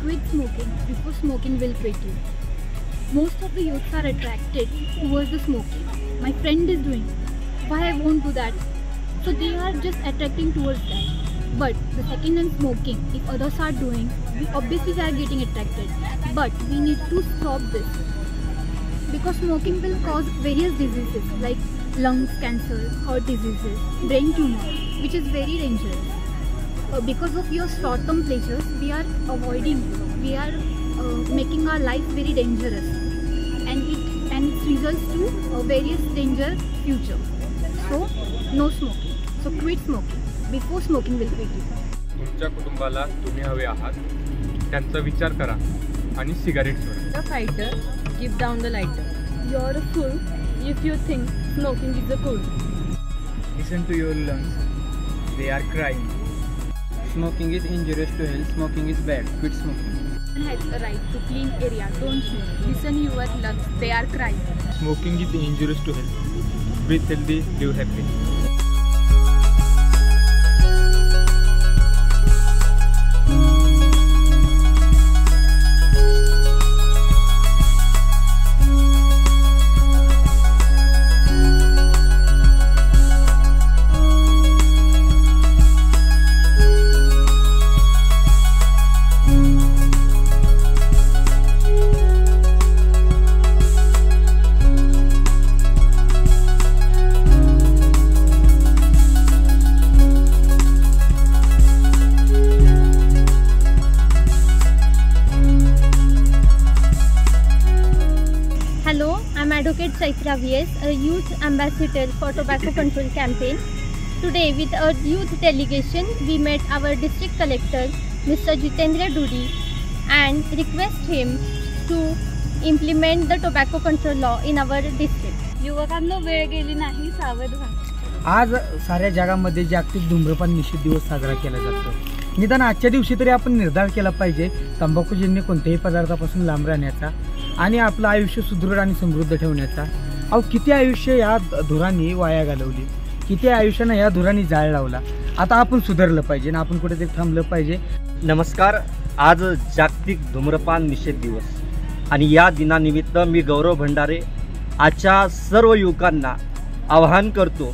Quit smoking before smoking will quit you. Most of the youths are attracted towards the smoking. My friend is doing, why I won't do that? So they are just attracting towards that. But the second I'm smoking, if others are doing, we obviously are getting attracted. But we need to stop this. Because smoking will cause various diseases like lungs cancer, heart diseases, brain tumor, which is very dangerous. Because of your short-term pleasures, we are making our life very dangerous, and it results to various danger future. So no smoking. So quit smoking before smoking will quit you. तुमच्या कुटुंबाला तुम्ही हवे आहात त्यांचा विचार करा आणि cigarette soda. The fighter, give down the lighter. You're a fool if you think smoking is a cool. Listen to your lungs, they are crying. Smoking is injurious to health, smoking is bad, quit smoking. Everyone has a right to clean area, don't smoke. Listen your lungs, they are crying. Smoking is injurious to health. Breathe healthy, live happy. Hello, I'm Advocate Chaitra VS, a youth ambassador for tobacco control campaign. Today, with a youth delegation, we met our district collector, Mr. Jitendra Dudi, and request him to implement the tobacco control law in our district. युवकांना वेळ गेली नाही, सावध व्हा. आज साऱ्या जगामध्ये जागतिक धूम्रपान निषेध दिवस साजरा केला जातो. निदान आजच्या दिवशी तरी आपण निर्धार केला पाहिजे तंबाखूजन्य कोणत्याही पदार्थापासून लांब राहण्याचा आणि आपलं आयुष्य सुदृढ आणि समृद्ध ठेवण्याचा. अहो किती आयुष्य या धुरांनी वाया घालवली, किती आयुष्यानं या धुरांनी जाळ लावला. आता आपण सुधारलं पाहिजे आणि आपण कुठेतरी थांबलं पाहिजे. नमस्कार, आज जागतिक धूम्रपान निषेध दिवस आणि या दिनानिमित्त मी गौरव भंडारे आजच्या सर्व युवकांना आवाहन करतो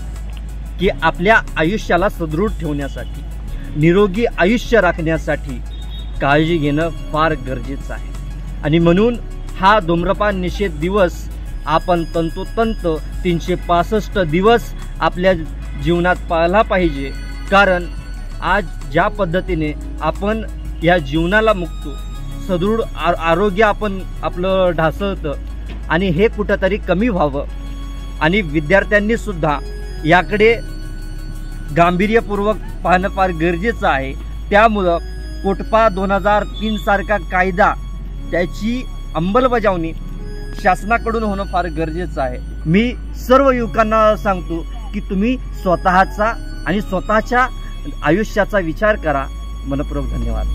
की आपल्या आयुष्याला सदृढ ठेवण्यासाठी, निरोगी आयुष्य राखण्यासाठी काळजी घेणं फार गरजेचं आहे. आणि म्हणून हा धूम्रपान निषेध दिवस आपण तंतोतंत 365 दिवस आपल्या जीवनात पाळला पाहिजे. कारण आज ज्या पद्धतीने आपण या जीवनाला मुकतो, सदृढ आरोग्य आपण आपलं ढासळतं आणि हे कुठंतरी कमी व्हावं. आणि विद्यार्थ्यांनी सुद्धा याकडे गांभीर्यपूर्वक पाहणं फार गरजेचं आहे. त्यामुळं कोटपा 2003 सारखा कायदा त्याची अंमलबजावणी शासनाकडून होणं फार गरजेचं आहे. मी सर्व युवकांना सांगतो की तुम्ही स्वतःचा आणि स्वतःच्या आयुष्याचा विचार करा. मनपूर्वक धन्यवाद.